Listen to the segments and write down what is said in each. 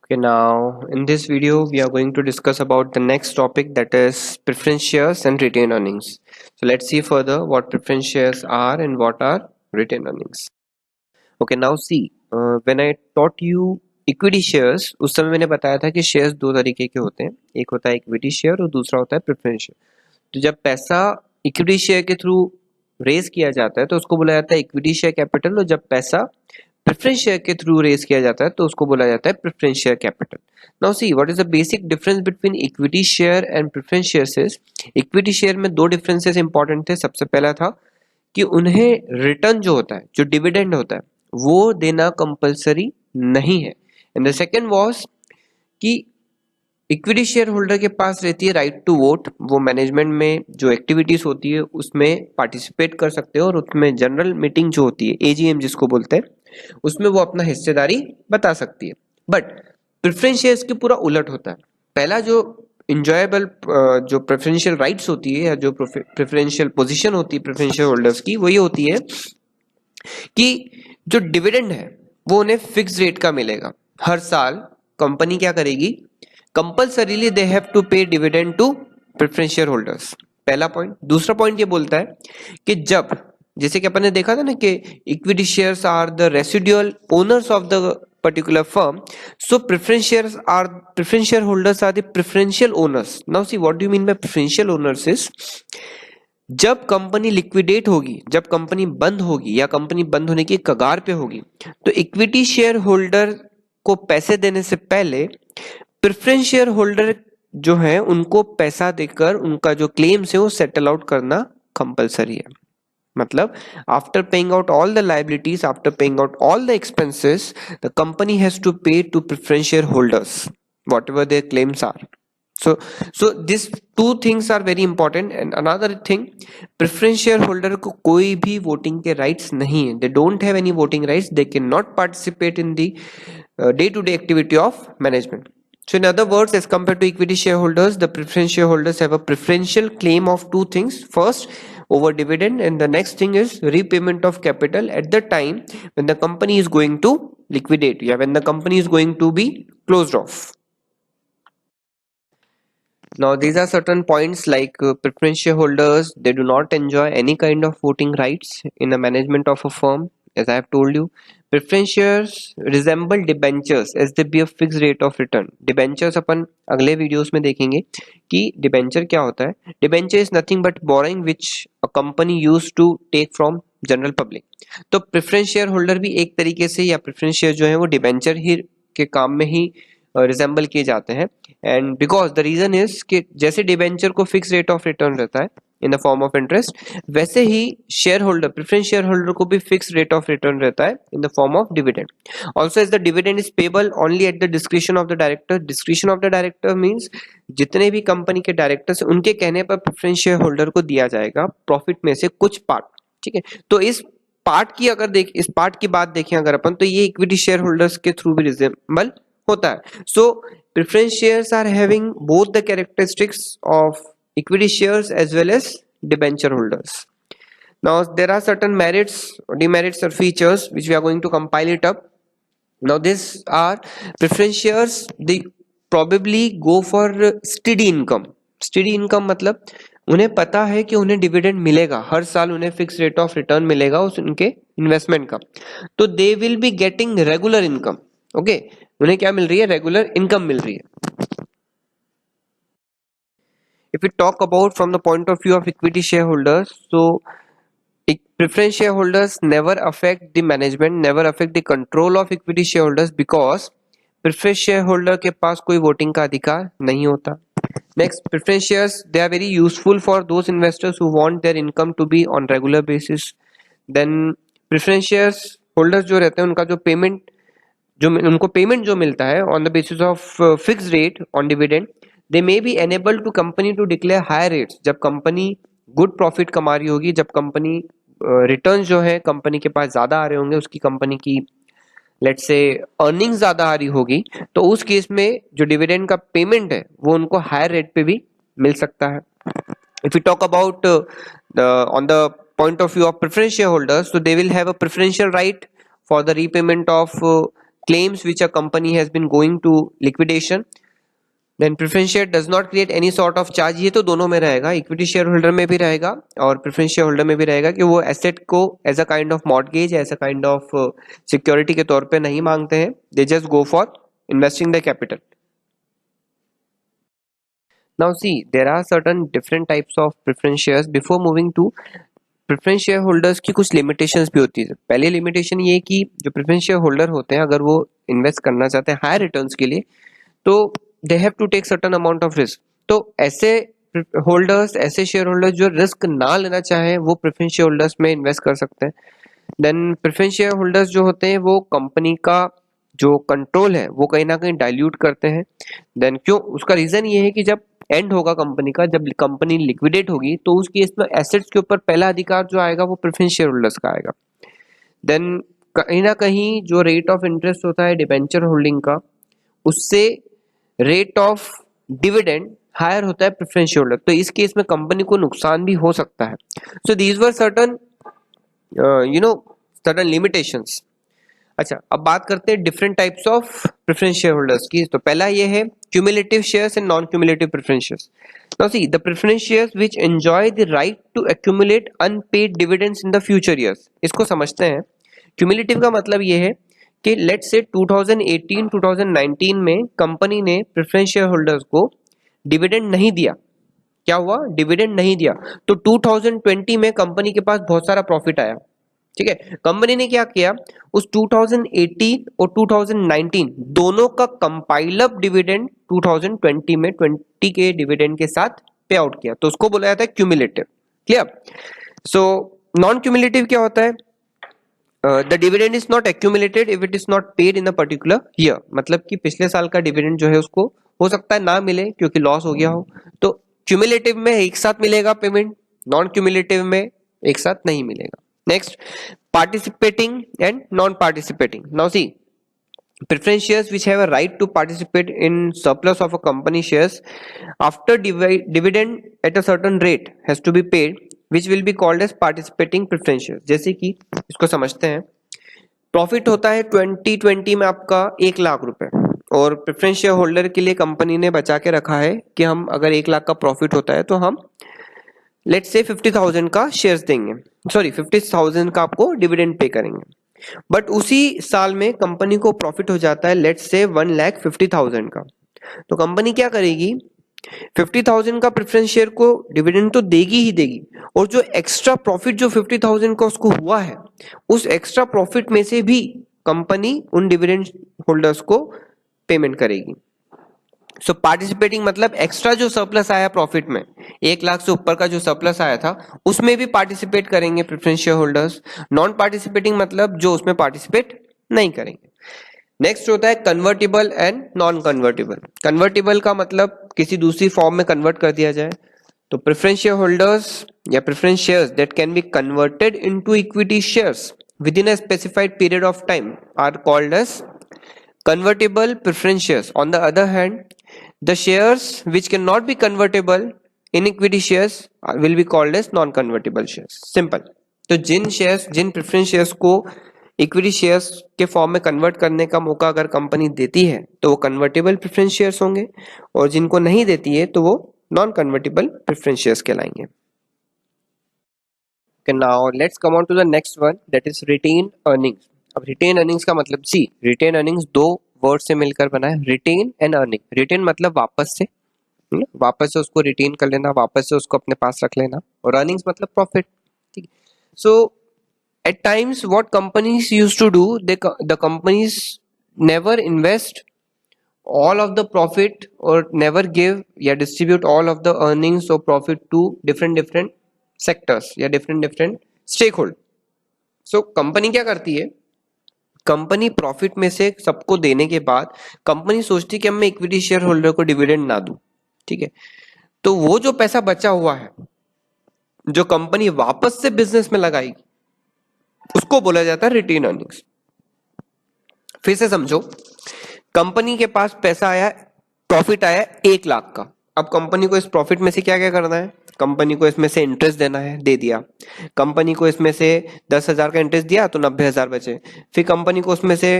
Okay, now in this video we are going to discuss about the next topic, that is preference shares and retained earnings. So let's see further what preference shares are and what are retained earnings. Okay, now see, when I taught you equity shares, उस समय मैंने बताया था कि shares दो तरीके के होते हैं, एक होता है इक्विटी शेयर और दूसरा होता है प्रेफरेंस शेयर। तो जब पैसा इक्विटी शेयर के थ्रू रेज किया जाता है तो उसको बोला जाता है इक्विटी शेयर कैपिटल, और जब पैसा प्रेफरेंस शेयर के थ्रू रेज किया जाता है तो उसको बोला जाता है preference share capital. Now see what is the basic difference between equity share and preference shares. Equity share में दो डिफरेंसेस इंपॉर्टेंट थे। सबसे पहला था कि उन्हें रिटर्न जो होता है, जो डिविडेंड होता है, वो देना कंपलसरी नहीं है। एंड द सेकंड वाज कि इक्विटी शेयर होल्डर के पास रहती है राइट टू वोट। वो मैनेजमेंट में जो एक्टिविटीज होती है उसमें पार्टिसिपेट कर सकते हो, और उसमें जनरल मीटिंग जो होती है, एजीएम जिसको बोलते हैं, उसमें वो अपना हिस्सेदारी बता सकती है। बट प्रेफरेंस शेयर्स के पूरा उलट होता है। पहला जो इंजॉयबल जो प्रेफरेंशियल राइट्स होती है या जो प्रेफरेंशियल पोजीशन होती है प्रेफरेंशियल होल्डर्स की, वो ये होती है कि जो डिविडेंड है वो उन्हें फिक्स रेट का मिलेगा। हर साल कंपनी क्या करेगी, compulsorily they have to pay dividend to preference share holders. पहला पॉइंट। दूसरा पॉइंट ये बोलता है कि जब, जैसे कि अपन ने देखा था ना कि equity shares are the residual owners of the particular firm, so preference share holders are the preferential owners. Now see what do you mean by preferential owners is, जब कंपनी लिक्विडेट होगी, जब कंपनी बंद होगी या company बंद होने की कगार पे होगी, तो इक्विटी शेयर होल्डर को पैसे देने से पहले प्रेफरेंस शेयर होल्डर जो है उनको पैसा देकर उनका जो क्लेम्स है वो सेटल आउट करना कंपलसरी है। मतलब after paying out all the liabilities, after paying out all the expenses, the company has to pay to preference share holders whatever their claims are. So these two things are very important. And another thing, preference shareholder को कोई भी voting के rights नहीं है. They don't have any voting rights. They cannot participate in the day-to-day activity of management. So in other words, as compared to equity shareholders, the preference shareholders have a preferential claim of two things. First, over dividend, and the next thing is repayment of capital at the time when the company is going to liquidate, when the company is going to be closed off. Now these are certain points like preference shareholders, they do not enjoy any kind of voting rights in the management of a firm. As I have told you, preference shares resemble debentures as they bear fixed rate of return. Debentures अपन अगले videos में देखेंगे कि debenture क्या होता है। Debenture is nothing but borrowing which a company use to take from general public. तो preference share holder भी एक तरीके से, या प्रेफरेंस शेयर जो है वो डिबेंचर ही के काम में ही रिजेंबल किए जाते हैं। And because the reason is कि जैसे डिबेंचर को फिक्स रेट ऑफ रिटर्न रहता है in the form of interest, वैसे ही shareholder, preference share holder को भी फिक्स रेट ऑफ रिटर्न रहता है in the form of dividend. Also as the dividend is payable only at the discretion of the director. Discretion of the director means जितने भी company के directors उनके कहने पर प्रेफरेंस शेयर होल्डर को दिया जाएगा प्रॉफिट में से कुछ पार्ट। ठीक है, तो इस पार्ट की अगर इस पार्ट की बात देखें अगर अपन, तो ये इक्विटी शेयर होल्डर्स के थ्रू भी रिजेंबल होता है। सो preference shares are having both the characteristics of equity shares as well as debenture holders. Now there are certain merits, demerits or features which we are going to compile it up. Now these are preference shares, they probably go for steady income. Steady income मतलब उन्हें पता है कि उन्हें dividend मिलेगा, हर साल उन्हें fix rate of return मिलेगा उस उनके इन्वेस्टमेंट का। तो they will be getting regular income. Okay, उन्हें क्या मिल रही है, रेगुलर इनकम मिल रही है। If we talk about from the point of view of equity shareholders, so preference shareholders never affect the management, never affect the control of equity shareholders because preference shareholder के पास कोई voting का अधिकार नहीं होता। Next, preference shares, they are very useful for those investors who want their income to be on regular basis. Then preference shares holders जो रहते हैं उनका जो पेमेंट, जो उनको पेमेंट जो मिलता है on the basis of fix rate on dividend, they may be enable to company to declare higher rates. जब कंपनी गुड प्रॉफिट कमा रही होगी, जब कंपनी रिटर्न जो है कंपनी के पास ज्यादा आ रहे होंगे, उसकी कंपनी की लेट्स से अर्निंग्स ज्यादा आ रही होगी, तो उस केस में जो डिविडेंड का पेमेंट है वो उनको हायर रेट पे भी मिल सकता है। If you talk about on the point of view of preference share holders, so they will have a preferential right for the repayment of claims which a company has been going to liquidation. Then preference share does not create any sort of charge. ये तो दोनों में रहेगा, equity share holder में भी रहेगा और preference share holder में भी रहेगा कि वो एसेट को as a kind of mortgage, as a kind of security के तौर पे नहीं मांगते हैं. They just go for investing the capital. Now see, there are certain different types of preference shares. Before moving to preference share holders की कुछ limitations भी होती है. पहले लिमिटेशन ये कि जो प्रेफरेंस शेयर होल्डर होते हैं अगर वो इन्वेस्ट करना चाहते हैं हायर रिटर्न्स के लिए तो they have to take certain amount of risk. तो ऐसे होल्डर्स, ऐसे शेयर होल्डर्स जो रिस्क ना लेना चाहें वो प्रेफरेंस शेयर होल्डर्स में इन्वेस्ट कर सकते हैं. देन प्रेफरेंस शेयर होल्डर्स जो होते हैं वो कंपनी का जो कंट्रोल है वो कहीं ना कहीं डाइल्यूट करते हैं. देन क्यों, उसका रीजन ये है कि जब एंड होगा कंपनी का, जब कंपनी लिक्विडेट होगी तो उस केस में एसेट्स के ऊपर पहला अधिकार जो आएगा वो प्रेफरेंस शेयर होल्डर्स का आएगा. देन कहीं ना कहीं जो रेट ऑफ इंटरेस्ट होता है डिबेंचर होल्डिंग का, उससे रेट ऑफ डिविडेंड हायर होता है प्रेफरेंस शेयर होल्डर. तो इस केस में कंपनी को नुकसान भी हो सकता है. So these were certain certain limitations. अच्छा, अब बात करते हैं different types of preference share holders की. तो पहला ये है cumulative shares and non-cumulative preference shares. Now see, the preference shares which enjoy the right to accumulate unpaid dividends in the future years. इसको समझते हैं. Cumulative का मतलब ये है कि let's say 2018-2019 में कंपनी ने प्रेफरेंस शेयर होल्डर्स को डिविडेंड नहीं दिया. क्या हुआ? डिविडेंड नहीं दिया. तो 2020 में कंपनी के पास बहुत सारा प्रॉफिट आया. ठीक है, कंपनी ने क्या किया, उस 2018 और 2019 दोनों का कंपाइल अप डिविडेंड 2020 में 20 के डिविडेंड के साथ पे आउट किया. तो उसको बोला जाता है cumulative. Clear? So non cumulative क्या होता है? The dividend is not accumulated if it is not paid in a particular year. मतलब कि पिछले साल का डिविडेंड जो है उसको हो सकता है ना मिले क्योंकि लॉस हो गया हो. तो क्यूमुलेटिव में एक साथ मिलेगा पेमेंट, नॉन क्यूमुलेटिव में एक साथ नहीं मिलेगा. Next, participating and non-participating. Now see, preference shares which have a right to participate in surplus of a company shares after dividend at a certain rate has to be paid, which will be called as participating preference shares. जैसे कि इसको समझते हैं, profit होता है 2020 में आपका 1 लाख रुपए और प्रेफरेंस शेयर होल्डर के लिए कंपनी ने बचा के रखा है कि हम अगर 1 लाख का प्रॉफिट होता है तो हम लेट्स से 50,000 का शेयर्स देंगे, सॉरी 50,000 का आपको डिविडेंड पे करेंगे. बट उसी साल में कंपनी को प्रॉफिट हो जाता है लेट्स से 1,50,000 का. तो कंपनी क्या करेगी, 50,000 का प्रेफरेंस शेयर को डिविडेंड तो देगी ही देगी और जो एक्स्ट्रा प्रॉफिट जो 50,000 का उसको हुआ है उस एक्स्ट्रा प्रॉफिट में से भी कंपनी उन डिविडेंड होल्डर्स को पेमेंट करेगी. सो पार्टिसिपेटिंग मतलब एक्स्ट्रा जो सरप्लस आया प्रॉफिट में, 1 लाख से ऊपर का जो सरप्लस आया था उसमें भी पार्टिसिपेट करेंगे preference share holders. Non participating मतलब जो उसमें पार्टिसिपेट नहीं करेंगे. नेक्स्ट होता है convertible and non convertible. Convertible का मतलब किसी दूसरी फॉर्म में कन्वर्ट कर दिया जाए. तो प्रेफरेंस शेयर होल्डर्स या preference shares that can be converted into equity shares within a specified period of time are called as convertible preference shares. On the other hand, the shares which cannot be convertible in equity shares will be called as non-convertible shares. Simple. तो जिन preference shares को equity shares के form में convert करने का मौका अगर company देती है तो वो convertible preference shares होंगे और जिनको नहीं देती है तो वो non-convertible preference shares कहलाएंगे. Okay, now let's come on to the next one, that is retained earnings. अब रिटेन अर्निंग्स का मतलब, सी रिटेन अर्निंग्स दो वर्ड से मिलकर बना है, रिटेन एंड अर्निंग. रिटेन मतलब वापस से, वापस से उसको रिटेन कर लेना, वापस से उसको अपने पास रख लेना, और अर्निंग्स मतलब प्रॉफिट. ठीक है. So at times what companies used to do, the companies never invest all of the profit or never give या distribute all of the earnings or profit to different sectors या different stakeholder. So company क्या करती है, company profit में से सबको देने के बाद कंपनी सोचती है कि मैं इक्विटी शेयर होल्डर को डिविडेंड ना दूं. ठीक है. तो वो जो पैसा बचा हुआ है जो कंपनी वापस से बिजनेस में लगाएगी उसको बोला जाता है रिटेन अर्निंग्स. फिर से समझो, कंपनी के पास पैसा आया, प्रॉफिट आया 1 लाख का. अब कंपनी को इस प्रॉफिट में से क्या क्या करना है, कंपनी को इसमें से इंटरेस्ट देना है, दे दिया. कंपनी को इसमें से 10,000 का इंटरेस्ट दिया तो 90,000 बचे. फिर कंपनी को उसमें से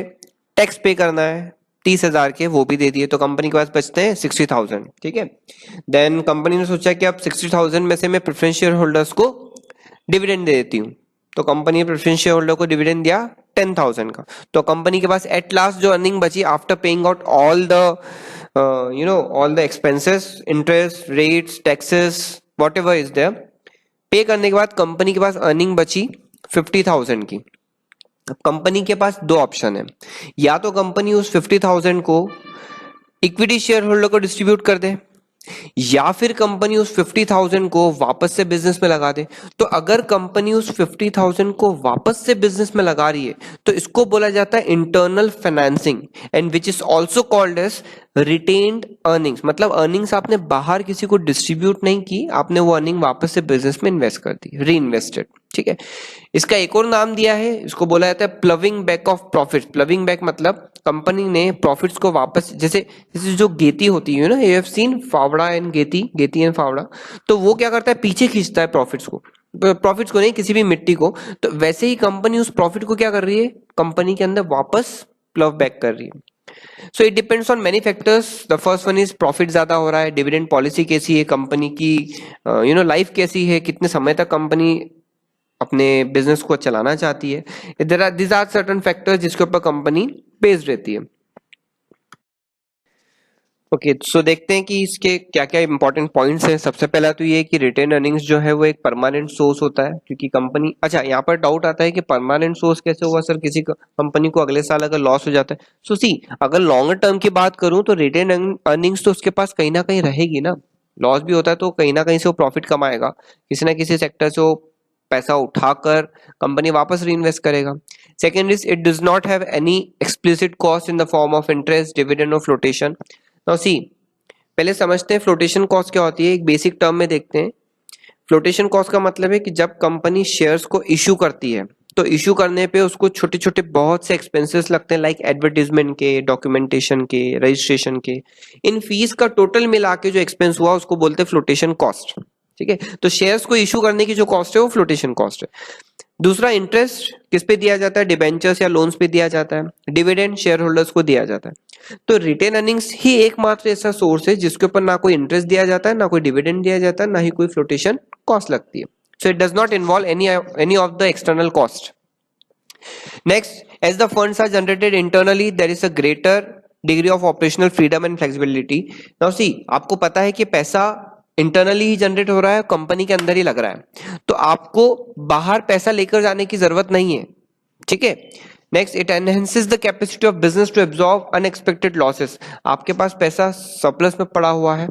टैक्स पे करना है 30,000 के, वो भी दे दिए, तो कंपनी के पास बचते हैं 60,000। ठीक है, देन कंपनी ने सोचा कि अब 60,000 में से मैं प्रेफरेंस शेयर होल्डर्स को डिविडेंड दे देती हूँ, तो कंपनी ने प्रेफरेंस शेयर होल्डर को डिविडेंड दिया 10,000 का। तो कंपनी के पास एट लास्ट जो अर्निंग बची after paying out all the all the expenses, interest, rates, taxes, whatever is there, pay करने के बाद कंपनी के पास अर्निंग बची 50,000 की। अब कंपनी के पास दो ऑप्शन है, या तो कंपनी उस 50,000 को इक्विटी शेयर होल्डर को डिस्ट्रीब्यूट कर दे, या फिर कंपनी उस 50,000 को वापस से बिजनेस में लगा दे। तो अगर कंपनी उस 50,000 को वापस से बिजनेस में लगा रही है तो इसको बोला जाता है internal financing, and which is also called as retained earnings. मतलब अर्निंग्स आपने बाहर किसी को डिस्ट्रीब्यूट नहीं की, आपने वो अर्निंग वापस से बिजनेस में इन्वेस्ट कर दी, री इन्वेस्टेड। ठीक है, इसका एक और नाम दिया है, इसको बोला जाता है प्लविंग बैक ऑफ प्रॉफिट्स। प्लविंग बैक मतलब कंपनी ने प्रॉफिट्स को वापस, जैसे जैसे जो गेती होती है ना, यू हैव सीन फावड़ा एंड गेती, गेती एंड फावड़ा, तो वो क्या करता है, पीछे खींचता है प्रॉफिट्स को, प्रॉफिट्स को नहीं, किसी भी मिट्टी को। तो वैसे ही कंपनी उस प्रॉफिट को क्या कर रही है, कंपनी के अंदर वापस प्लव बैक कर रही है। So it depends on many factors. The first one is profit ज्यादा हो रहा है, डिविडेंड पॉलिसी कैसी है कंपनी की, लाइफ कैसी है, कितने समय तक कंपनी अपने बिजनेस को चलाना चाहती है। दिस आर सर्टेन फैक्टर्स जिसके ऊपर कंपनी बेस्ड रहती है। ओके, सो देखते हैं कि इसके क्या क्या इंपॉर्टेंट पॉइंट्स हैं। सबसे पहला तो ये कि रिटेन अर्निंग्स जो है वो एक परमानेंट सोर्स होता है, क्योंकि कंपनी, अच्छा यहाँ पर डाउट आता है कि परमानेंट सोर्स कैसे हुआ सर, किसी कंपनी को अगले साल अगर लॉस हो जाता है। सो सी, अगर लॉन्गर टर्म की बात करूं तो रिटेन अर्निंग्स तो उसके पास कहीं ना कहीं रहेगी ना। लॉस भी होता है तो कहीं ना कहीं से वो प्रॉफिट कमाएगा, किसी ना किसी सेक्टर से वो पैसा उठाकर कंपनी वापस री इन्वेस्ट करेगा। Second is it does not have any explicit cost in the form of interest, dividend और फ्लोटेशन। नाउ सी, पहले समझते हैं फ्लोटेशन कॉस्ट क्या होती है, एक बेसिक टर्म में देखते हैं। फ्लोटेशन कॉस्ट का मतलब है कि जब कंपनी शेयर्स को इशू करती है तो इशू करने पे उसको छोटे छोटे बहुत से एक्सपेंसेस लगते हैं, लाइक एडवर्टीजमेंट के, डॉक्यूमेंटेशन के, रजिस्ट्रेशन के। इन फीस का टोटल मिला के जो एक्सपेंस हुआ उसको बोलते हैं फ्लोटेशन कॉस्ट। ठीक है, तो शेयर्स को इशू करने की जो कॉस्ट है वो फ्लोटेशन कॉस्ट है। दूसरा, इंटरेस्ट किस पे दिया जाता है, डिबेंचर्स या लोन्स पे दिया जाता है। डिविडेंड शेयर होल्डर्स को दिया जाता है। तो रिटेन अर्निंग्स ही एकमात्र ऐसा सोर्स है जिसके ऊपर ना कोई इंटरेस्ट दिया जाता है, ना कोई डिविडेंड दिया जाता है, ना ही कोई फ्लोटेशन कॉस्ट लगती है। So it does not involve any of the external cost. Next, as the funds are generated internally there is a greater degree of operational freedom and flexibility. Now see, आपको पता है कि पैसा internally ही generate हो रहा है, company के अंदर ही लग रहा है, तो आपको बाहर पैसा लेकर जाने की जरूरत नहीं है। ठीक है, next, it enhances the capacity of business to absorb unexpected losses. आपके पास पैसा सरप्लस में पड़ा हुआ है,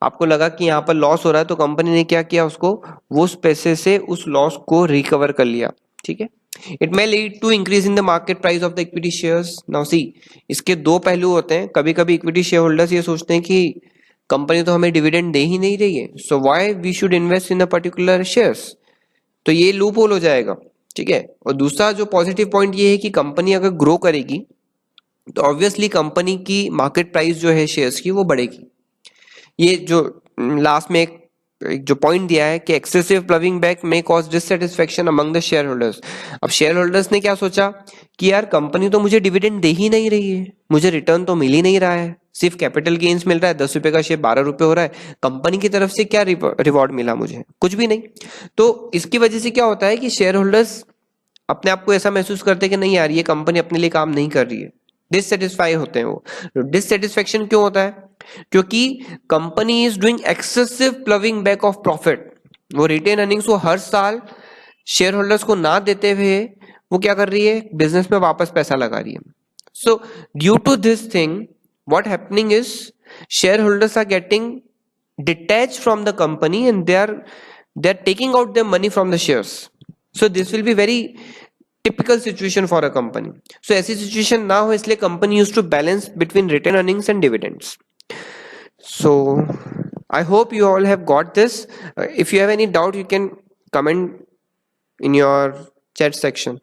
आपको लगा कि यहाँ पर लॉस हो रहा है, तो कंपनी ने क्या किया, उसको वो उस पैसे से उस लॉस को रिकवर कर लिया। ठीक है, it may lead to increase in the market price of the equity shares. Now see, इसके दो पहलू होते हैं। कभी कभी इक्विटी शेयर होल्डर्स ये सोचते हैं कि कंपनी तो हमें डिविडेंड दे ही नहीं रही है, so why we should invest in a particular shares, तो ये लूप होल हो जाएगा। ठीक है, और दूसरा जो पॉजिटिव पॉइंट ये है कि कंपनी अगर ग्रो करेगी तो ऑब्वियसली कंपनी की मार्केट प्राइस जो है शेयर्स की वो बढ़ेगी। ये जो लास्ट में एक जो पॉइंट दिया है कि excessive प्लविंग back may cause dissatisfaction among the share holders. अब शेयर होल्डर्स ने क्या सोचा कि यार कंपनी तो मुझे डिविडेंड दे ही नहीं रही है, मुझे रिटर्न तो मिल ही नहीं रहा है, सिर्फ कैपिटल गेन्स मिल रहा है, 10 रुपए का शेयर 12 रुपए हो रहा है, कंपनी की तरफ से क्या रिवॉर्ड मिला मुझे, कुछ भी नहीं। तो इसकी वजह से क्या होता है कि शेयर होल्डर्स अपने आप को ऐसा महसूस करते हैं कि नहीं यार, ये कंपनी अपने लिए काम नहीं कर रही है, डिससेटिस्फाई होते हैं वो। डिससेटिस्फेक्शन क्यों होता है, क्योंकि company is doing excessive प्लविंग back of profit. वो रिटेन अर्निंग्स वो हर साल शेयर होल्डर्स को ना देते हुए वो क्या कर रही है, बिजनेस में वापस पैसा लगा रही है। So due to this thing what happening is shareholders are getting detached from the company and they're taking out their money from the shares. So this will be very typical situation for a company. So ऐसी situation ना हो इसलिए company used to balance between return earnings and dividends. So I hope you all have got this. If you have any doubt you can comment in your chat section.